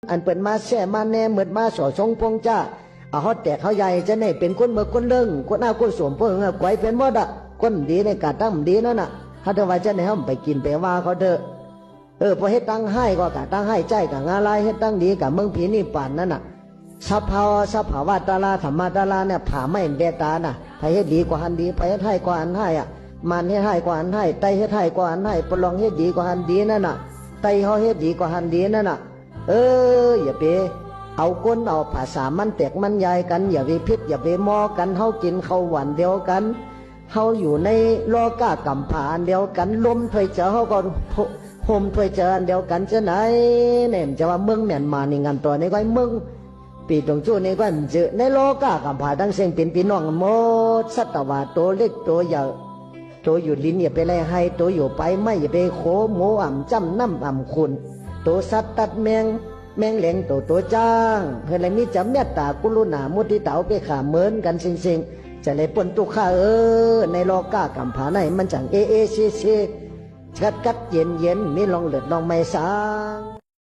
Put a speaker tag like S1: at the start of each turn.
S1: อันเปิดมาแช่มาแน่เหมือนมาสอชงพงจ้าเอาเขาแตกเขาใหญ่จะเนี่ยเป็นคนเมื่อคนเรื่องคนเอาคนสวมพวกไว้เป็นหมดอ่ะคนดีในการตั้งดีนั่นน่ะเขาจะว่าจะเนี่ยเขาไปกินไปว่าเขาเถอะพอเฮ็ดตั้งให้ก็กะตั้งให้ใจกับงาลายเฮ็ดตั้งดีกับเมืองผีนี่ป่านนั่นน่ะสัพพาวาตาลาธรรมตาลาเนี่ยผ่าไม่เบตาน่ะไปเฮ็ดดีกว่าหันดีไปเฮ็ดให้กว่าหันให้อ่ะมันเฮ็ดให้กว่าหันให้ไตเฮ็ดให้กว่าหันให้ปลองเฮ็ดดีกว่าหันดีนั่นน่ะไตเขาเฮ็ดดีกว่าหันดีนั่นน่ะอย่าไปเอาก้นเอาภาษามันแตกมันใหญ่กันอย่าไปพิษอย่าไปมอกันเฮากินข้าวหวานเดียวกันเฮาอยู่ในโลกากำผาอันเดียวกันลมถ้วยเจอเฮาก็ห่มถ้วยเจออันเดียวกันจะไหนเนี่ยจะว่าเมืองเมียนมานี่งานตัวนี้ก็เมืองปีตรงจู่นี่ก็เจอในโลกากำผาทั้งเสียงเป็นพี่น้องหมดสัตว์ว่าตัวเล็กตัวใหญ่ตัวอยู่ลิ้นอย่าไปไล่ให้ตัวอยู่ไปไม่อย่าไปโขโมอ่ำจ้ำน้ำอ่ำคุณตัวสัตว์ตัดแมงเหลงตัวจ้างเพื่ออะไรมีจำเมตตากุลุณามุทิตาไปขาเหมือนกันสิ่งจะเลยปนตุข้าในโลกากำผาในมันจังซีกัดเย็นมีลองเลือดลองไม่สาง